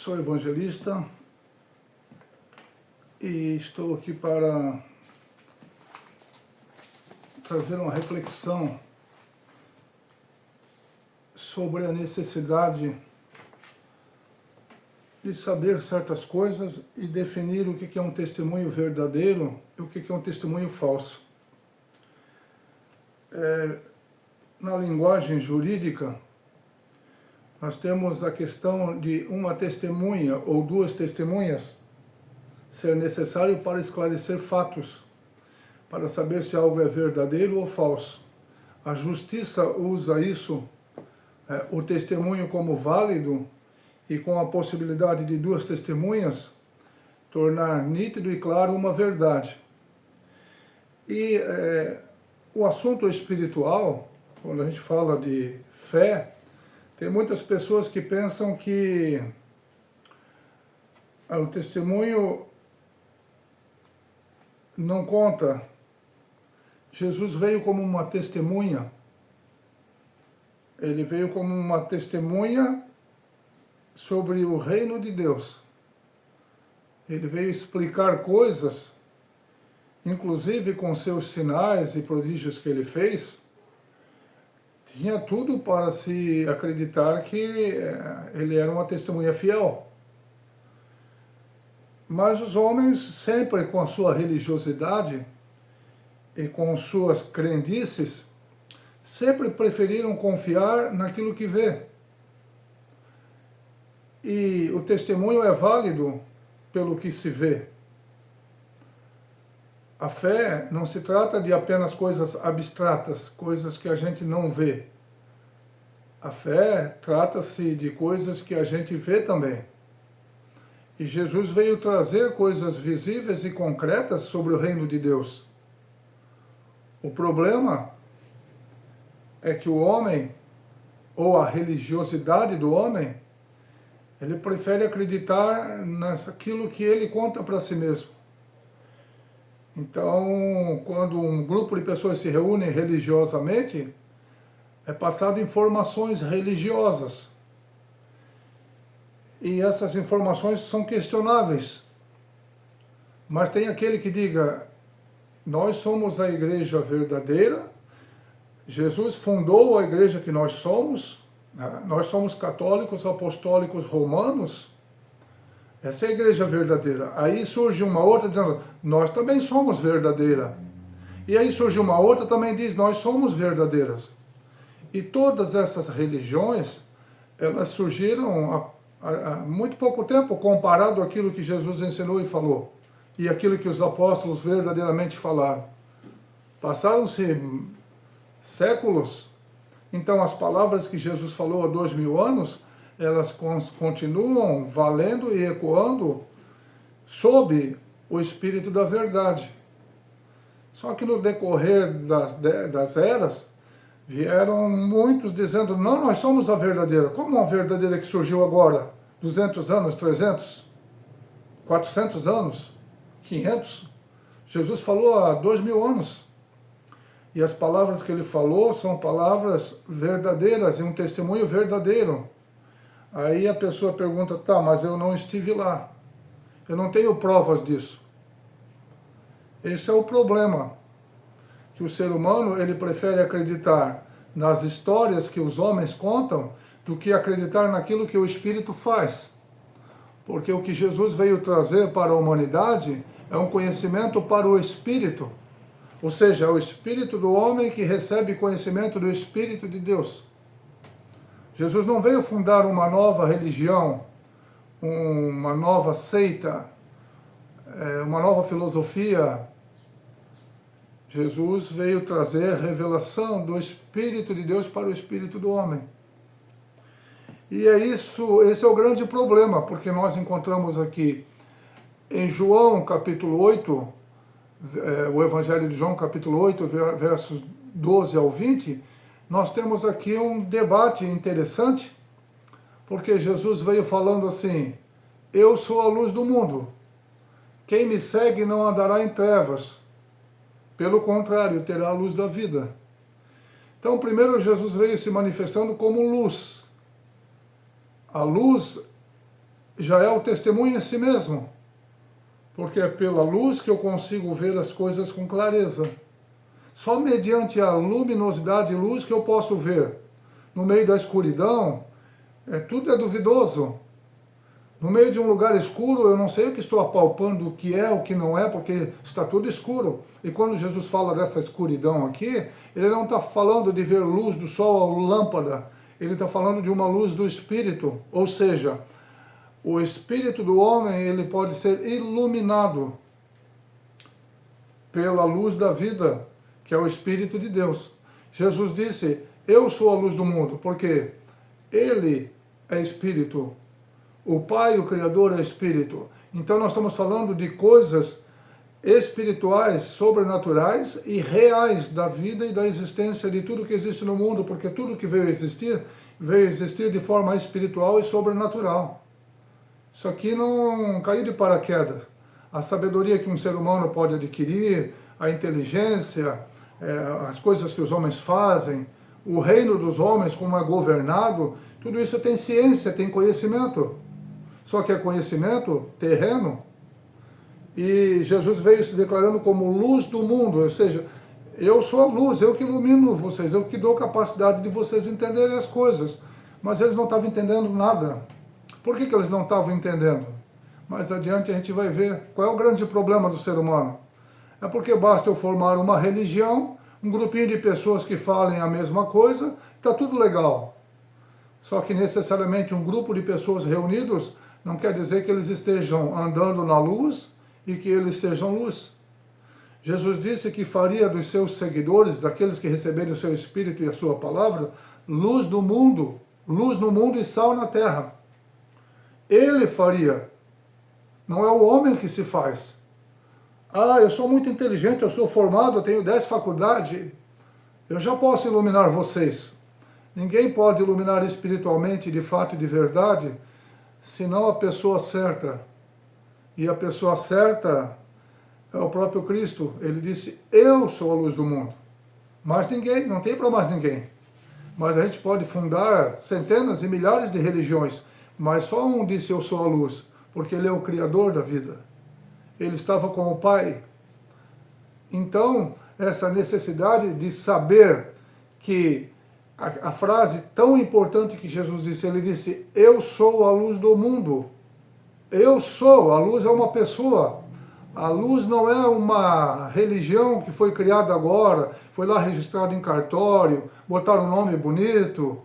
Sou evangelista e estou aqui para trazer uma reflexão sobre a necessidade de saber certas coisas e definir o que é um testemunho verdadeiro e o que é um testemunho falso. Na linguagem jurídica, nós temos a questão de uma testemunha ou duas testemunhas ser necessário para esclarecer fatos, para saber se algo é verdadeiro ou falso. A justiça usa isso, o testemunho como válido, e com a possibilidade de duas testemunhas, tornar nítido e claro uma verdade. E o assunto espiritual, quando a gente fala de fé, tem muitas pessoas que pensam que o testemunho não conta. Jesus veio como uma testemunha. Ele veio como uma testemunha sobre o reino de Deus. Ele veio explicar coisas, inclusive com seus sinais e prodígios que ele fez. Tinha tudo para se acreditar que ele era uma testemunha fiel. Mas os homens, sempre com a sua religiosidade e com suas crendices, sempre preferiram confiar naquilo que vê. E o testemunho é válido pelo que se vê. A fé não se trata de apenas coisas abstratas, coisas que a gente não vê. A fé trata-se de coisas que a gente vê também. E Jesus veio trazer coisas visíveis e concretas sobre o reino de Deus. O problema é que o homem, ou a religiosidade do homem, ele prefere acreditar naquilo que ele conta para si mesmo. Então, quando um grupo de pessoas se reúnem religiosamente, é passado informações religiosas. E essas informações são questionáveis. Mas tem aquele que diga, nós somos a igreja verdadeira, Jesus fundou a igreja que nós somos católicos, apostólicos, romanos, essa é a igreja verdadeira. Aí surge uma outra dizendo, nós também somos verdadeira. E aí surge uma outra também diz, nós somos verdadeiras. E todas essas religiões, elas surgiram há muito pouco tempo, comparado àquilo que Jesus ensinou e falou, e aquilo que os apóstolos verdadeiramente falaram. Passaram-se séculos, então as palavras que Jesus falou há 2000 anos, elas continuam valendo e ecoando sob o Espírito da verdade. Só que no decorrer das eras, vieram muitos dizendo, não, nós somos a verdadeira. Como uma verdadeira que surgiu agora? 200 anos, 300, 400 anos, 500? Jesus falou há 2000 anos. E as palavras que ele falou são palavras verdadeiras e um testemunho verdadeiro. Aí a pessoa pergunta, tá, mas eu não estive lá. Eu não tenho provas disso. Esse é o problema. Que o ser humano, ele prefere acreditar nas histórias que os homens contam do que acreditar naquilo que o Espírito faz. Porque o que Jesus veio trazer para a humanidade é um conhecimento para o Espírito. Ou seja, é o Espírito do homem que recebe conhecimento do Espírito de Deus. Jesus não veio fundar uma nova religião, uma nova seita, uma nova filosofia. Jesus veio trazer revelação do Espírito de Deus para o Espírito do homem. E esse é o grande problema, porque nós encontramos aqui em João capítulo 8, o Evangelho de João capítulo 8, versos 12 ao 20, nós temos aqui um debate interessante, porque Jesus veio falando assim, eu sou a luz do mundo, quem me segue não andará em trevas, pelo contrário, terá a luz da vida. Então, primeiro Jesus veio se manifestando como luz. A luz já é o testemunho em si mesmo, porque é pela luz que eu consigo ver as coisas com clareza. Só mediante a luminosidade e luz que eu posso ver. No meio da escuridão, tudo é duvidoso. No meio de um lugar escuro, eu não sei o que estou apalpando, o que é, o que não é, porque está tudo escuro. E quando Jesus fala dessa escuridão aqui, ele não está falando de ver luz do sol ou lâmpada, ele está falando de uma luz do Espírito, ou seja, o Espírito do homem ele pode ser iluminado pela luz da vida, que é o Espírito de Deus. Jesus disse, eu sou a luz do mundo, porque ele é Espírito. O Pai, o Criador, é Espírito. Então nós estamos falando de coisas espirituais, sobrenaturais e reais da vida e da existência de tudo que existe no mundo, porque tudo que veio existir de forma espiritual e sobrenatural. Isso aqui não caiu de paraquedas. A sabedoria que um ser humano pode adquirir, a inteligência, as coisas que os homens fazem, o reino dos homens, como é governado, tudo isso tem ciência, tem conhecimento. Só que é conhecimento terreno. E Jesus veio se declarando como luz do mundo, ou seja, eu sou a luz, eu que ilumino vocês, eu que dou capacidade de vocês entenderem as coisas. Mas eles não estavam entendendo nada. Por que eles não estavam entendendo? Mais adiante a gente vai ver qual é o grande problema do ser humano. É porque basta eu formar uma religião, um grupinho de pessoas que falem a mesma coisa, está tudo legal. Só que necessariamente um grupo de pessoas reunidos não quer dizer que eles estejam andando na luz e que eles sejam luz. Jesus disse que faria dos seus seguidores, daqueles que receberem o seu Espírito e a sua palavra, luz no mundo e sal na terra. Ele faria, não é o homem que se faz. Ah, eu sou muito inteligente, eu sou formado, eu tenho 10 faculdades, eu já posso iluminar vocês. Ninguém pode iluminar espiritualmente, de fato e de verdade, senão a pessoa certa. E a pessoa certa é o próprio Cristo. Ele disse, eu sou a luz do mundo. Mais ninguém, não tem para mais ninguém. Mas a gente pode fundar centenas e milhares de religiões, mas só um disse eu sou a luz, porque ele é o Criador da vida. Ele estava com o Pai. Então, essa necessidade de saber que a frase tão importante que Jesus disse, ele disse, eu sou a luz do mundo. Eu sou, a luz é uma pessoa. A luz não é uma religião que foi criada agora, foi lá registrada em cartório, botaram um nome bonito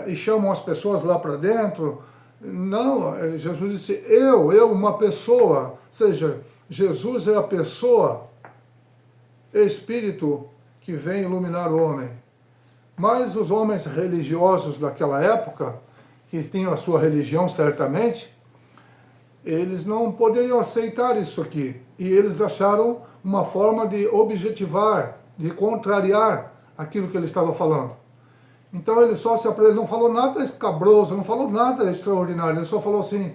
e chamam as pessoas lá para dentro. Não, Jesus disse, eu, uma pessoa. Ou seja, Jesus é a pessoa, Espírito que vem iluminar o homem. Mas os homens religiosos daquela época, que tinham a sua religião certamente, eles não poderiam aceitar isso aqui. E eles acharam uma forma de objetivar, de contrariar aquilo que ele estava falando. Então ele só ele não falou nada escabroso, não falou nada extraordinário, ele só falou assim,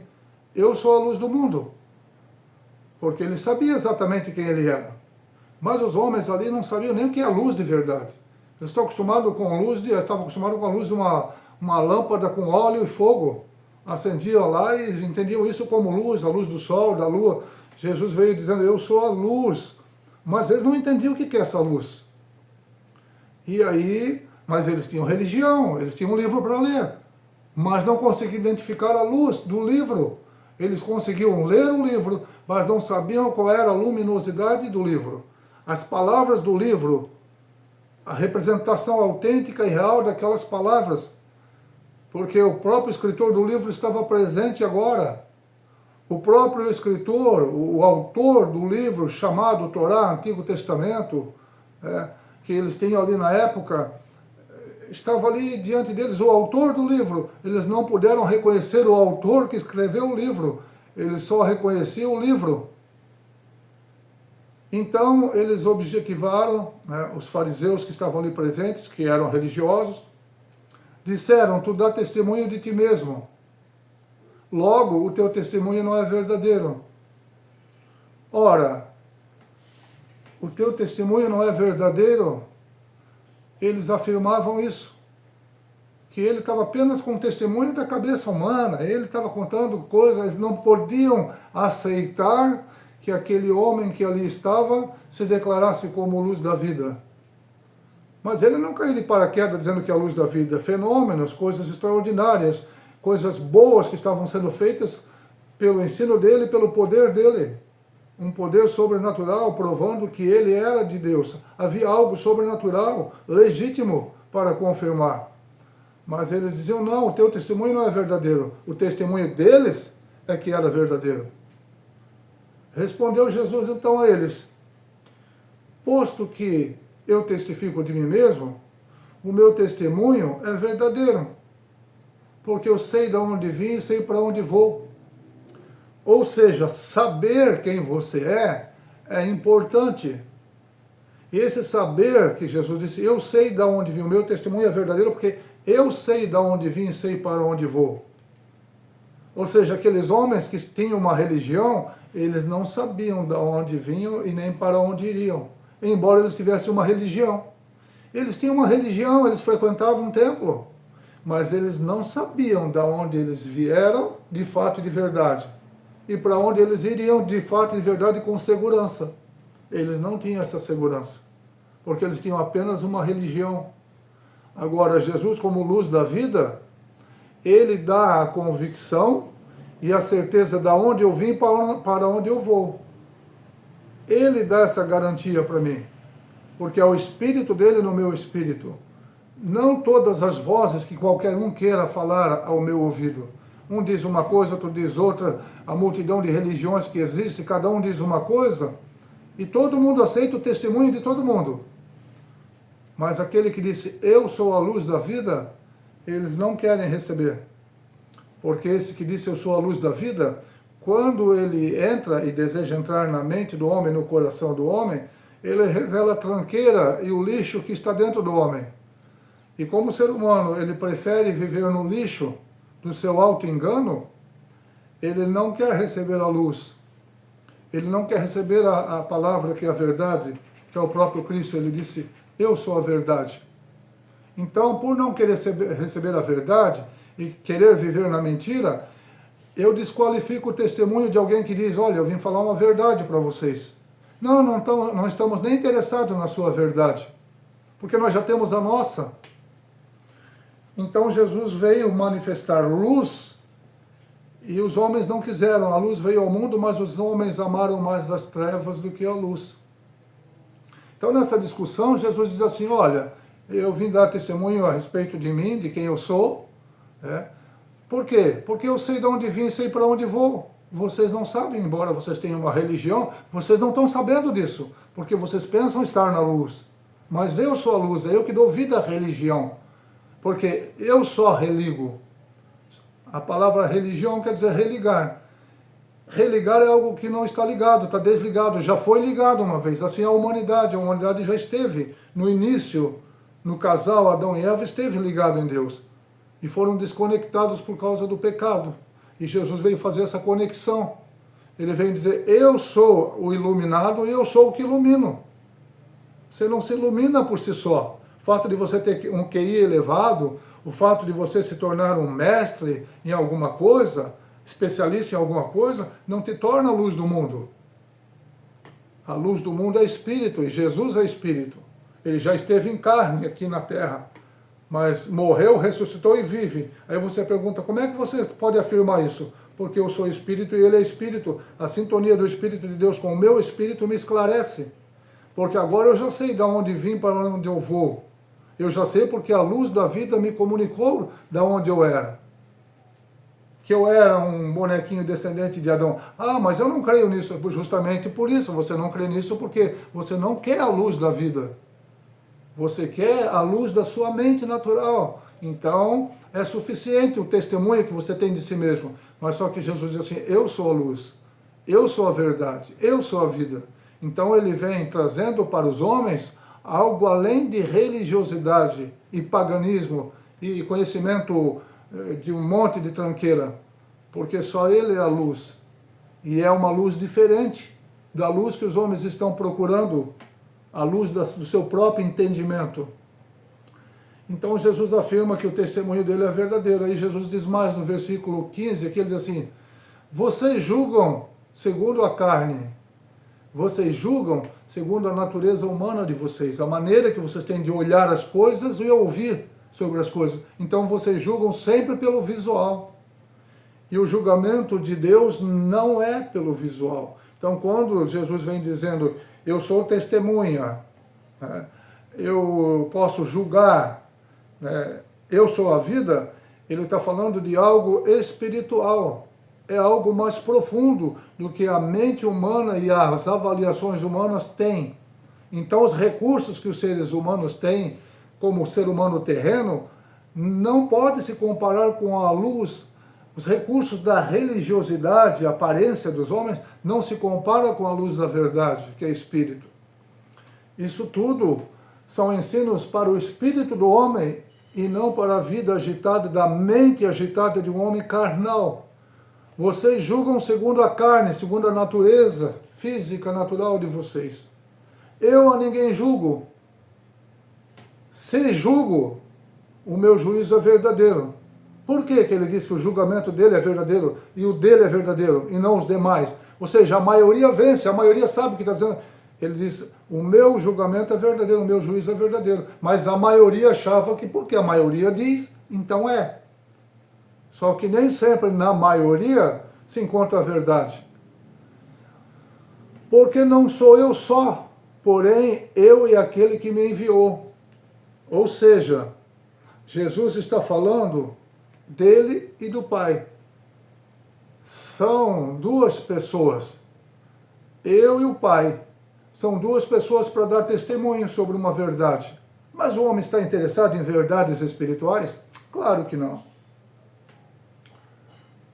eu sou a luz do mundo. Porque ele sabia exatamente quem ele era. Mas os homens ali não sabiam nem o que é a luz de verdade. Eles estavam acostumados com a luz de uma lâmpada com óleo e fogo. Acendiam lá e entendiam isso como luz, a luz do sol, da lua. Jesus veio dizendo, eu sou a luz. Mas eles não entendiam o que é essa luz. E aí, mas eles tinham religião, eles tinham um livro para ler. Mas não conseguiam identificar a luz do livro. Eles conseguiam ler o livro, mas não sabiam qual era a luminosidade do livro. As palavras do livro, a representação autêntica e real daquelas palavras. Porque o próprio escritor do livro estava presente agora. O próprio escritor, o autor do livro chamado Torá, Antigo Testamento, que eles tinham ali na época, estava ali diante deles o autor do livro. Eles não puderam reconhecer o autor que escreveu o livro. Eles só reconheciam o livro. Então eles objetivaram, os fariseus que estavam ali presentes, que eram religiosos, disseram, tu dá testemunho de ti mesmo. Logo, o teu testemunho não é verdadeiro. Ora, o teu testemunho não é verdadeiro? Eles afirmavam isso, que ele estava apenas com o testemunho da cabeça humana, ele estava contando coisas, eles não podiam aceitar que aquele homem que ali estava se declarasse como luz da vida. Mas ele não caiu de paraquedas dizendo que é a luz da vida. Fenômenos, coisas extraordinárias, coisas boas que estavam sendo feitas pelo ensino dele, pelo poder dele. Um poder sobrenatural, provando que ele era de Deus. Havia algo sobrenatural, legítimo, para confirmar. Mas eles diziam, não, o teu testemunho não é verdadeiro. O testemunho deles é que era verdadeiro. Respondeu Jesus então a eles, posto que eu testifico de mim mesmo, o meu testemunho é verdadeiro, porque eu sei de onde vim e sei para onde vou. Ou seja, saber quem você é importante. E esse saber que Jesus disse, eu sei de onde vim, o meu testemunho é verdadeiro, porque eu sei de onde vim e sei para onde vou. Ou seja, aqueles homens que tinham uma religião, eles não sabiam de onde vinham e nem para onde iriam, embora eles tivessem uma religião. Eles tinham uma religião, eles frequentavam um templo, mas eles não sabiam de onde eles vieram de fato e de verdade, e para onde eles iriam de fato e de verdade com segurança. Eles não tinham essa segurança, porque eles tinham apenas uma religião. Agora, Jesus, como luz da vida, ele dá a convicção e a certeza de onde eu vim para onde eu vou. Ele dá essa garantia para mim, porque é o Espírito dele no meu espírito. Não todas as vozes que qualquer um queira falar ao meu ouvido. Um diz uma coisa, outro diz outra, a multidão de religiões que existe, cada um diz uma coisa, e todo mundo aceita o testemunho de todo mundo. Mas aquele que disse, eu sou a luz da vida, eles não querem receber. Porque esse que disse, eu sou a luz da vida, quando ele entra e deseja entrar na mente do homem, no coração do homem, ele revela a tranqueira e o lixo que está dentro do homem. E como ser humano, ele prefere viver no lixo do seu auto-engano, ele não quer receber a luz. Ele não quer receber a palavra que é a verdade, que é o próprio Cristo. Ele disse, eu sou a verdade. Então, por não querer receber a verdade e querer viver na mentira, eu desqualifico o testemunho de alguém que diz, olha, eu vim falar uma verdade para vocês. Não estamos nem interessados na sua verdade, porque nós já temos a nossa. Então Jesus veio manifestar luz e os homens não quiseram. A luz veio ao mundo, mas os homens amaram mais as trevas do que a luz. Então nessa discussão Jesus diz assim, olha, eu vim dar testemunho a respeito de mim, de quem eu sou. Por quê? Porque eu sei de onde vim e sei para onde vou. Vocês não sabem, embora vocês tenham uma religião, vocês não estão sabendo disso, porque vocês pensam estar na luz. Mas eu sou a luz, é eu que dou vida à religião, porque eu só religo. A palavra religião quer dizer religar. Religar é algo que não está ligado, está desligado, já foi ligado uma vez. Assim a humanidade já esteve no início, no casal Adão e Eva, esteve ligado em Deus. E foram desconectados por causa do pecado. E Jesus veio fazer essa conexão. Ele veio dizer, eu sou o iluminado e eu sou o que ilumino. Você não se ilumina por si só. O fato de você ter um QI elevado, o fato de você se tornar um mestre em alguma coisa, especialista em alguma coisa, não te torna a luz do mundo. A luz do mundo é espírito, e Jesus é espírito. Ele já esteve em carne aqui na terra, mas morreu, ressuscitou e vive. Aí você pergunta, como é que você pode afirmar isso? Porque eu sou espírito e ele é espírito. A sintonia do Espírito de Deus com o meu espírito me esclarece. Porque agora eu já sei de onde vim, para onde eu vou. Eu já sei porque a luz da vida me comunicou de onde eu era. Que eu era um bonequinho descendente de Adão. Ah, mas eu não creio nisso. Justamente por isso, você não crê nisso porque você não quer a luz da vida. Você quer a luz da sua mente natural. Então, é suficiente o testemunho que você tem de si mesmo. Mas só que Jesus diz assim, eu sou a luz, eu sou a verdade, eu sou a vida. Então ele vem trazendo para os homens algo além de religiosidade e paganismo e conhecimento de um monte de tranqueira. Porque só ele é a luz. E é uma luz diferente da luz que os homens estão procurando, a luz do seu próprio entendimento. Então Jesus afirma que o testemunho dele é verdadeiro. Aí Jesus diz mais no versículo 15, aqui ele diz assim: vocês julgam segundo a carne, vocês julgam segundo a natureza humana de vocês, a maneira que vocês têm de olhar as coisas e ouvir sobre as coisas. Então vocês julgam sempre pelo visual. E o julgamento de Deus não é pelo visual. Então quando Jesus vem dizendo, eu sou testemunha, né, eu posso julgar, né, eu sou a vida, ele está falando de algo espiritual. É algo mais profundo do que a mente humana e as avaliações humanas têm. Então os recursos que os seres humanos têm, como o ser humano terreno, não pode se comparar com a luz. Os recursos da religiosidade, a aparência dos homens, não se compara com a luz da verdade, que é espírito. Isso tudo são ensinos para o espírito do homem e não para a vida agitada, da mente agitada de um homem carnal. Vocês julgam segundo a carne, segundo a natureza física, natural de vocês. Eu a ninguém julgo. Se julgo, o meu juízo é verdadeiro. Por que ele diz que o julgamento dele é verdadeiro e o dele é verdadeiro e não os demais? Ou seja, a maioria vence, a maioria sabe o que está dizendo. Ele diz, o meu julgamento é verdadeiro, o meu juízo é verdadeiro. Mas a maioria achava que porque a maioria diz, então é. Só que nem sempre na maioria se encontra a verdade. Porque não sou eu só, porém eu e aquele que me enviou. Ou seja, Jesus está falando dele e do Pai. São duas pessoas. Eu e o Pai. São duas pessoas para dar testemunho sobre uma verdade. Mas o homem está interessado em verdades espirituais? Claro que não.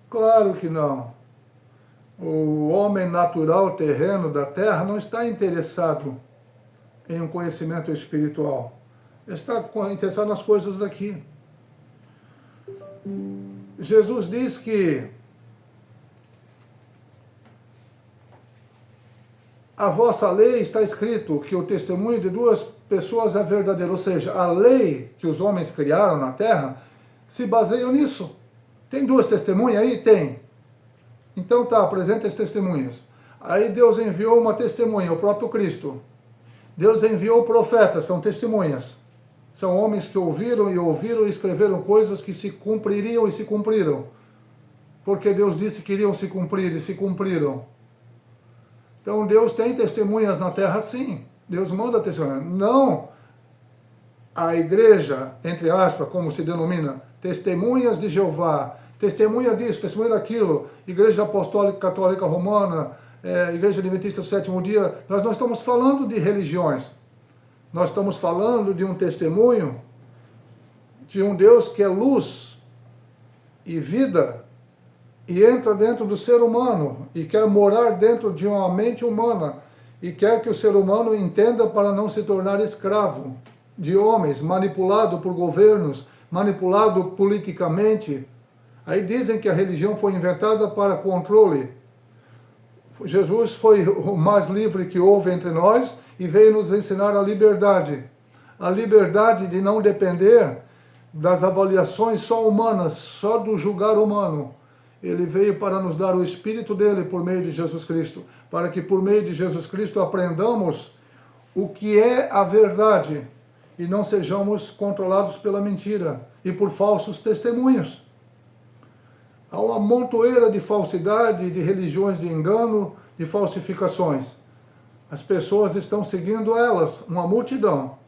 Claro que não. O homem natural, terreno, da terra, não está interessado em um conhecimento espiritual. Ele está interessado nas coisas daqui. Jesus diz que a vossa lei está escrito que o testemunho de duas pessoas é verdadeiro. Ou seja, a lei que os homens criaram na terra se baseia nisso. Tem duas testemunhas aí? Tem. Então tá, apresenta as testemunhas. Aí Deus enviou uma testemunha, o próprio Cristo. Deus enviou profetas, são testemunhas. São homens que ouviram e escreveram coisas que se cumpririam e se cumpriram. Porque Deus disse que iriam se cumprir e se cumpriram. Então Deus tem testemunhas na terra, sim. Deus manda testemunhas. Não a igreja, entre aspas, como se denomina, testemunhas de Jeová, testemunha disso, testemunha daquilo, Igreja Apostólica Católica Romana, Igreja Adventista do Sétimo Dia. Nós não estamos falando de religiões. Nós estamos falando de um testemunho de um Deus que é luz e vida e entra dentro do ser humano e quer morar dentro de uma mente humana e quer que o ser humano entenda para não se tornar escravo de homens, manipulado por governos, manipulado politicamente. Aí dizem que a religião foi inventada para controle. Jesus foi o mais livre que houve entre nós e veio nos ensinar a liberdade. A liberdade de não depender das avaliações só humanas, só do julgar humano. Ele veio para nos dar o Espírito dele por meio de Jesus Cristo, para que por meio de Jesus Cristo aprendamos o que é a verdade e não sejamos controlados pela mentira e por falsos testemunhos. Há uma montoeira de falsidade, de religiões de engano, de falsificações. As pessoas estão seguindo elas, uma multidão,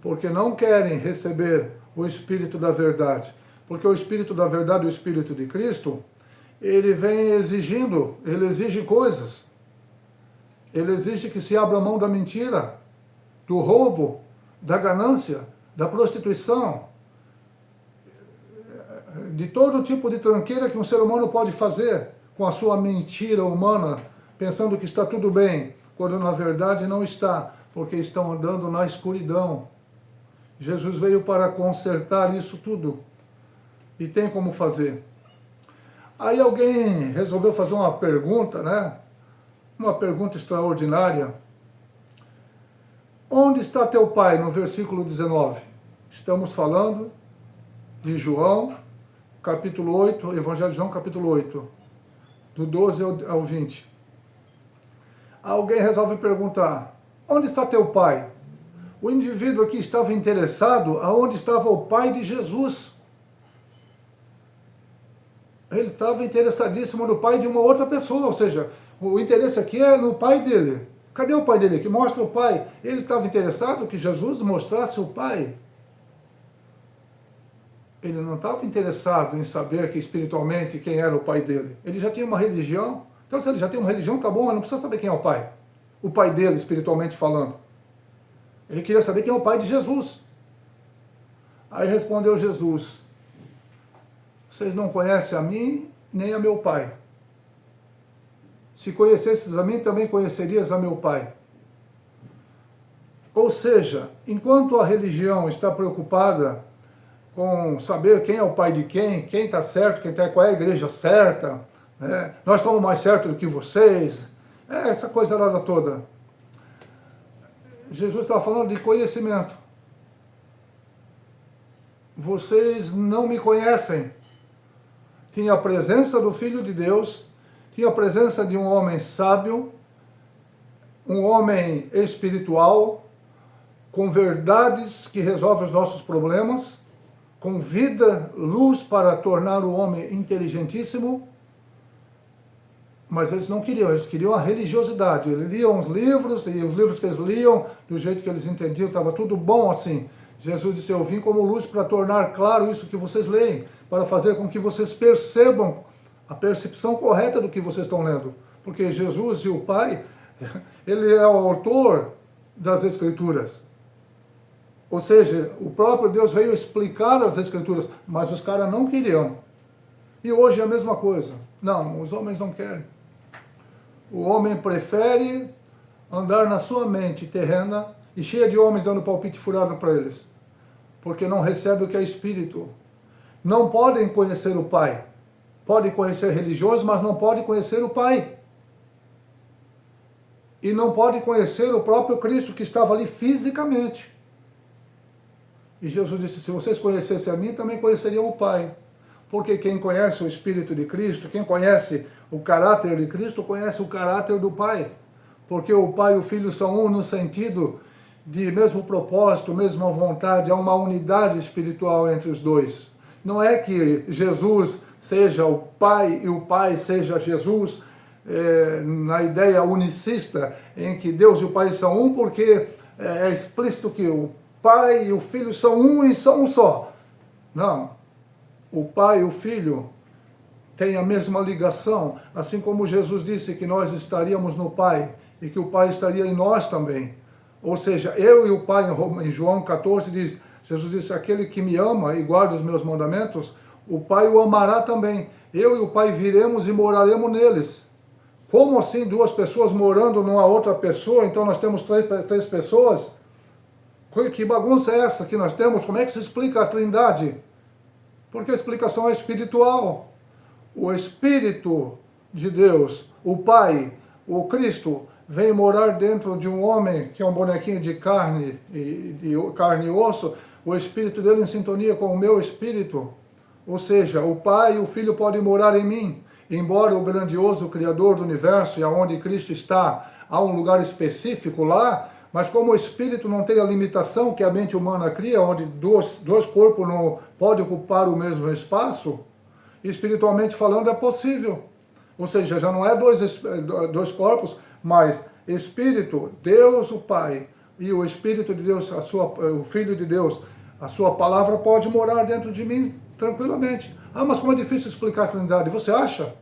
porque não querem receber o Espírito da verdade. Porque o Espírito da verdade, o Espírito de Cristo, ele vem exigindo, ele exige coisas. Ele exige que se abra mão da mentira, do roubo, da ganância, da prostituição, de todo tipo de tranqueira que um ser humano pode fazer com a sua mentira humana, pensando que está tudo bem, quando na verdade não está, porque estão andando na escuridão. Jesus veio para consertar isso tudo. E tem como fazer. Aí alguém resolveu fazer uma pergunta, né? Uma pergunta extraordinária. Onde está teu pai? No versículo 19. Estamos falando de João, capítulo 8, Evangelho de João, capítulo 8, do 12 ao 20. Alguém resolve perguntar, onde está teu pai? O indivíduo aqui estava interessado aonde estava o pai de Jesus. Ele estava interessadíssimo no pai de uma outra pessoa, ou seja, o interesse aqui é no pai dele. Cadê o pai dele aqui? Mostra o pai. Ele estava interessado que Jesus mostrasse o pai. Ele não estava interessado em saber que espiritualmente quem era o pai dele. Ele já tinha uma religião. Então, se ele já tem uma religião, tá bom, ele não precisa saber quem é o pai. O pai dele, espiritualmente falando. Ele queria saber quem é o pai de Jesus. Aí respondeu Jesus, vocês não conhecem a mim, nem a meu pai. Se conhecesses a mim, também conhecerias a meu pai. Ou seja, enquanto a religião está preocupada com saber quem é o pai de quem está certo, qual é a igreja certa, né? Nós estamos mais certos do que vocês, essa coisa lá toda. Jesus estava falando de conhecimento. Vocês não me conhecem. Tinha a presença do Filho de Deus, tinha a presença de um homem sábio, um homem espiritual, com verdades que resolvem os nossos problemas, com vida, luz para tornar o homem inteligentíssimo, mas eles não queriam, eles queriam a religiosidade. Eles liam os livros, e os livros que eles liam, do jeito que eles entendiam, estava tudo bom assim. Jesus disse, eu vim como luz para tornar claro isso que vocês leem, para fazer com que vocês percebam a percepção correta do que vocês estão lendo. Porque Jesus e o Pai, ele é o autor das Escrituras. Ou seja, o próprio Deus veio explicar as Escrituras, mas os caras não queriam. E hoje é a mesma coisa. Não, os homens não querem. O homem prefere andar na sua mente terrena e cheia de homens dando palpite furado para eles, porque não recebe o que é espírito. Não podem conhecer o Pai. Podem conhecer religiosos, mas não podem conhecer o Pai. E não podem conhecer o próprio Cristo que estava ali fisicamente. E Jesus disse, se vocês conhecessem a mim, também conheceriam o Pai. Porque quem conhece o Espírito de Cristo, quem conhece o caráter de Cristo, conhece o caráter do Pai. Porque o Pai e o Filho são um no sentido de mesmo propósito, mesma vontade, há uma unidade espiritual entre os dois. Não é que Jesus seja o Pai e o Pai seja Jesus, na ideia unicista, em que Deus e o Pai são um, porque é explícito que o Pai e o Filho são um e são um só. Não. O Pai e o Filho têm a mesma ligação, assim como Jesus disse que nós estaríamos no Pai e que o Pai estaria em nós também. Ou seja, eu e o Pai, em João 14, diz, Jesus disse, aquele que me ama e guarda os meus mandamentos, o Pai o amará também. Eu e o Pai viremos e moraremos neles. Como assim duas pessoas morando numa outra pessoa? Então nós temos três pessoas? Que bagunça é essa que nós temos? Como é que se explica a Trindade? Porque a explicação é espiritual. O Espírito de Deus, o Pai, o Cristo, vem morar dentro de um homem que é um bonequinho de carne e osso, o Espírito dele em sintonia com o meu Espírito. Ou seja, o Pai e o Filho podem morar em mim, embora o grandioso Criador do Universo, e aonde Cristo está, há um lugar específico lá, mas como o Espírito não tem a limitação que a mente humana cria, onde dois corpos não podem ocupar o mesmo espaço, espiritualmente falando é possível. Ou seja, já não é dois corpos, mas Espírito, Deus o Pai, e o Espírito de Deus, o Filho de Deus, a sua palavra pode morar dentro de mim tranquilamente. Ah, mas como é difícil explicar a Trindade? Você acha?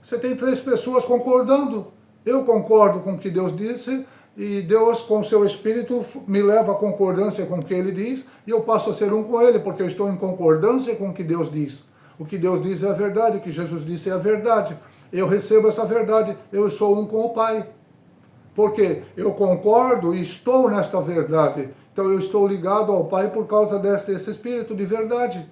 Você tem três pessoas concordando. Eu concordo com o que Deus disse, e Deus, com o seu Espírito, me leva à concordância com o que Ele diz, e eu passo a ser um com Ele, porque eu estou em concordância com o que Deus diz. O que Deus diz é a verdade, o que Jesus disse é a verdade. Eu recebo essa verdade, eu sou um com o Pai. Porque eu concordo e estou nesta verdade. Então eu estou ligado ao Pai por causa desse Espírito de verdade.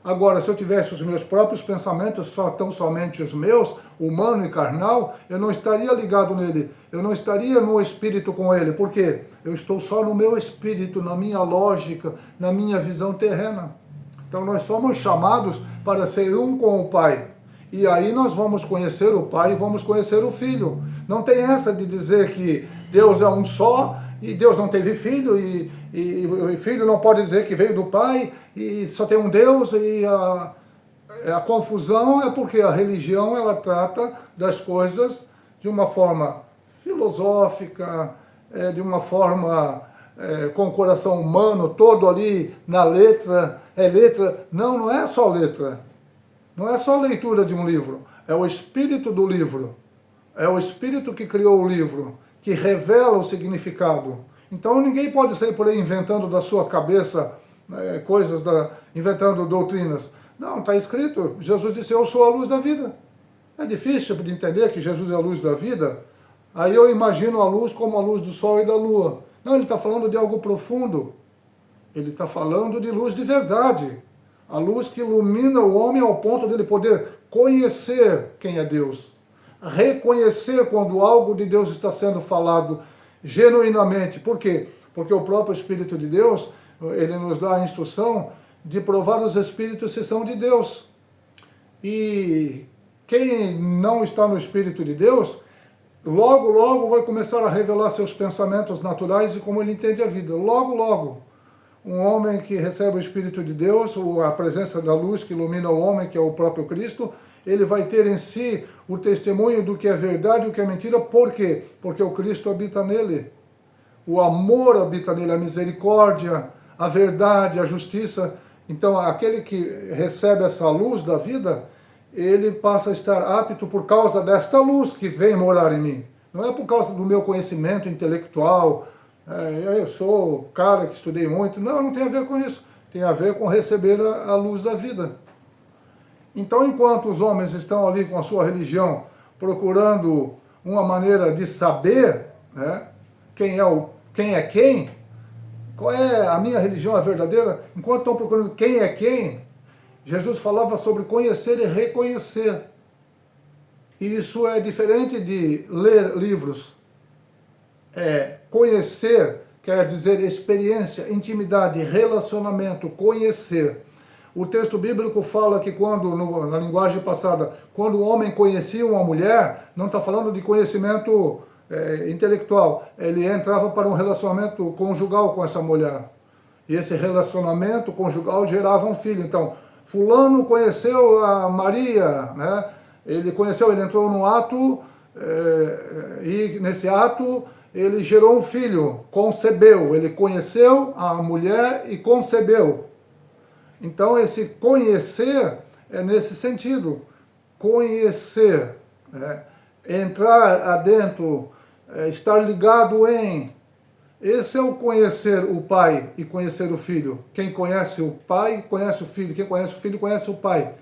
Agora, se eu tivesse os meus próprios pensamentos, tão somente os meus, humano e carnal, eu não estaria ligado nele, eu não estaria no espírito com ele. Por quê? Eu estou só no meu espírito, na minha lógica, na minha visão terrena. Então nós somos chamados para ser um com o Pai. E aí nós vamos conhecer o Pai e vamos conhecer o Filho. Não tem essa de dizer que Deus é um só e Deus não teve filho e o filho não pode dizer que veio do Pai e só tem um Deus. E a confusão é porque a religião ela trata das coisas de uma forma filosófica, de uma forma com o coração humano todo ali na letra. Letra. Não é só letra. Não é só leitura de um livro. É o espírito do livro. É o espírito que criou o livro, que revela o significado. Então ninguém pode sair por aí inventando da sua cabeça coisas, inventando doutrinas. Não, está escrito. Jesus disse, eu sou a luz da vida. É difícil de entender que Jesus é a luz da vida. Aí eu imagino a luz como a luz do sol e da lua. Não, ele está falando de algo profundo. Ele está falando de luz de verdade. A luz que ilumina o homem ao ponto dele poder conhecer quem é Deus. Reconhecer quando algo de Deus está sendo falado genuinamente. Por quê? Porque o próprio Espírito de Deus, ele nos dá a instrução de provar os Espíritos se são de Deus. E quem não está no Espírito de Deus, logo, logo vai começar a revelar seus pensamentos naturais e como ele entende a vida. Logo, logo. Um homem que recebe o Espírito de Deus, a presença da luz que ilumina o homem, que é o próprio Cristo, ele vai ter em si o testemunho do que é verdade e o que é mentira. Por quê? Porque o Cristo habita nele. O amor habita nele, a misericórdia, a verdade, a justiça. Então, aquele que recebe essa luz da vida, ele passa a estar apto por causa desta luz que vem morar em mim. Não é por causa do meu conhecimento intelectual, eu sou o cara que estudei muito. Não, não tem a ver com isso. Tem a ver com receber a luz da vida. Então, enquanto os homens estão ali com a sua religião, procurando uma maneira de saber, né, quem é quem, qual é a minha religião, a verdadeira, enquanto estão procurando quem é quem, Jesus falava sobre conhecer e reconhecer. E isso é diferente de ler livros. Conhecer quer dizer experiência, intimidade, relacionamento, conhecer. O texto bíblico fala que quando, na linguagem passada, quando o homem conhecia uma mulher, não está falando de conhecimento intelectual, ele entrava para um relacionamento conjugal com essa mulher. E esse relacionamento conjugal gerava um filho. Então, fulano conheceu a Maria, né? Ele entrou num ato, e nesse ato ele gerou um filho, concebeu. Ele conheceu a mulher e concebeu. Então, esse conhecer é nesse sentido. Conhecer, né? Entrar adentro, estar ligado em. Esse é o conhecer o Pai e conhecer o Filho. Quem conhece o Pai, conhece o Filho. Quem conhece o Filho, conhece o Pai.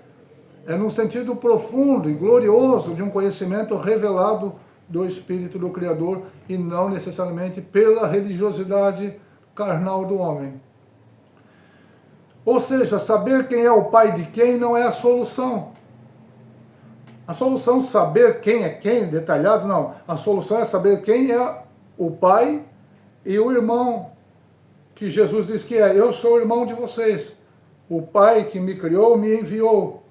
É num sentido profundo e glorioso de um conhecimento revelado do Espírito do Criador e não necessariamente pela religiosidade carnal do homem. Ou seja, saber quem é o pai de quem não é a solução. A solução é saber quem é quem, detalhado, não. A solução é saber quem é o pai e o irmão, que Jesus diz que é, eu sou o irmão de vocês. O pai que me criou me enviou.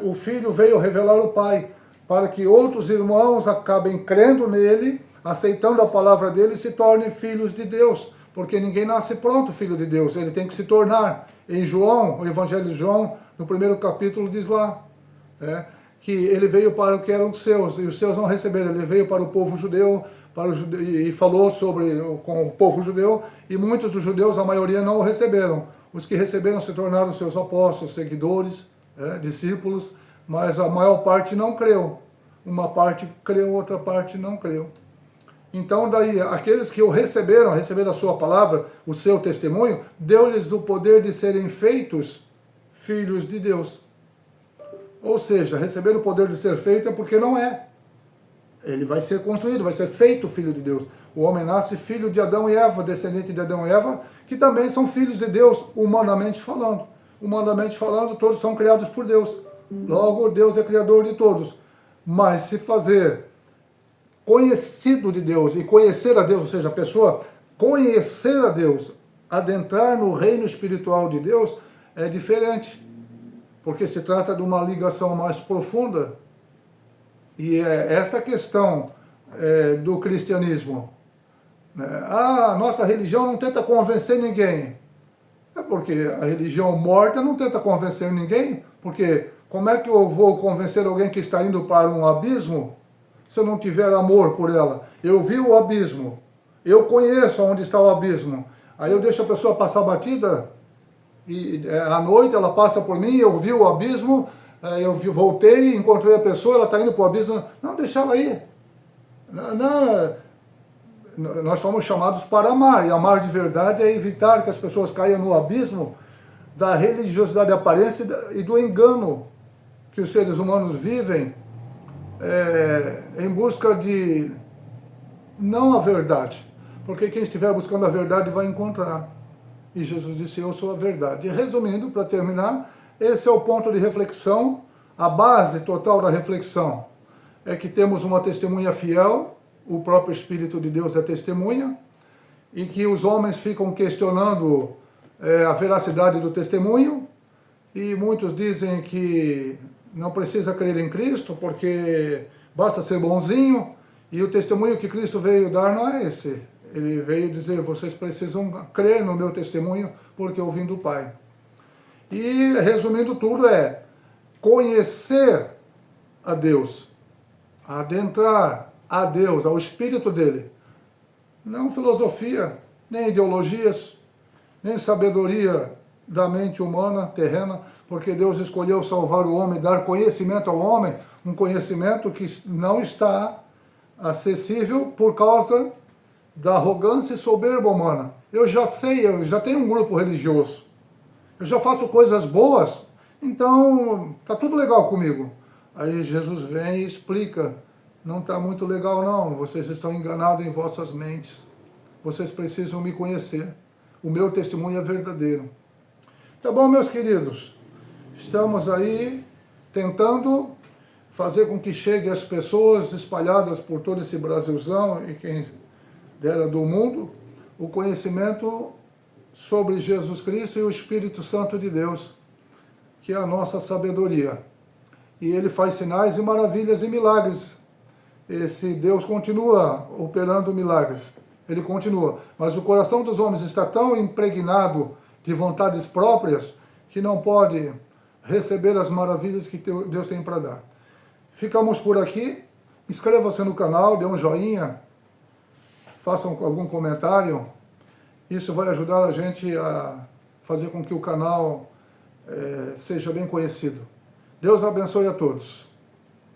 O filho veio revelar o pai, para que outros irmãos acabem crendo nele, aceitando a palavra dele e se tornem filhos de Deus. Porque ninguém nasce pronto filho de Deus, ele tem que se tornar. Em João, o Evangelho de João, no primeiro capítulo, diz lá, que ele veio para o que eram os seus, e os seus não receberam. Ele veio para o povo judeu, e falou com o povo judeu, e muitos dos judeus, a maioria, não o receberam. Os que receberam se tornaram seus apóstolos, seguidores, discípulos, mas a maior parte não creu. Uma parte creu, outra parte não creu. Então, daí, aqueles que o receberam a sua palavra, o seu testemunho, deu-lhes o poder de serem feitos filhos de Deus. Ou seja, receber o poder de ser feito é porque não é. Ele vai ser construído, vai ser feito filho de Deus. O homem nasce filho de Adão e Eva, descendente de Adão e Eva, que também são filhos de Deus, humanamente falando. humanamente falando, todos são criados por Deus. Logo, Deus é criador de todos. Mas se fazer conhecido de Deus e conhecer a Deus, ou seja, a pessoa conhecer a Deus, adentrar no reino espiritual de Deus, é diferente. Porque se trata de uma ligação mais profunda. E é essa questão do cristianismo. A nossa religião não tenta convencer ninguém. É porque a religião morta não tenta convencer ninguém. Porque como é que eu vou convencer alguém que está indo para um abismo se eu não tiver amor por ela? Eu vi o abismo, eu conheço onde está o abismo. Aí eu deixo a pessoa passar batida e à noite ela passa por mim, eu vi o abismo, eu voltei, encontrei a pessoa, ela está indo para o abismo. Não, deixa ela ir. Não, nós somos chamados para amar, e amar de verdade é evitar que as pessoas caiam no abismo da religiosidade aparência e do engano que os seres humanos vivem em busca de não a verdade, porque quem estiver buscando a verdade vai encontrar. E Jesus disse, eu sou a verdade. E resumindo, para terminar, esse é o ponto de reflexão, a base total da reflexão é que temos uma testemunha fiel, o próprio Espírito de Deus é testemunha, e que os homens ficam questionando a veracidade do testemunho, e muitos dizem que não precisa crer em Cristo, porque basta ser bonzinho, e o testemunho que Cristo veio dar não é esse. Ele veio dizer, vocês precisam crer no meu testemunho, porque eu vim do Pai. E, resumindo tudo, é conhecer a Deus, adentrar a Deus, ao Espírito dele. Não filosofia, nem ideologias, nem sabedoria da mente humana, terrena, porque Deus escolheu salvar o homem, dar conhecimento ao homem, um conhecimento que não está acessível por causa da arrogância e soberba humana. Eu já sei, eu já tenho um grupo religioso, eu já faço coisas boas, então está tudo legal comigo. Aí Jesus vem e explica, não está muito legal não, vocês estão enganados em vossas mentes, vocês precisam me conhecer, o meu testemunho é verdadeiro. Tá bom, meus queridos, estamos aí tentando fazer com que chegue às pessoas espalhadas por todo esse Brasilzão e quem dera do mundo, o conhecimento sobre Jesus Cristo e o Espírito Santo de Deus, que é a nossa sabedoria. E ele faz sinais e maravilhas e milagres. Esse Deus continua operando milagres. Ele continua. Mas o coração dos homens está tão impregnado de vontades próprias que não pode receber as maravilhas que Deus tem para dar. Ficamos por aqui. Inscreva-se no canal, dê um joinha, façam algum comentário. Isso vai ajudar a gente a fazer com que o canal seja bem conhecido. Deus abençoe a todos.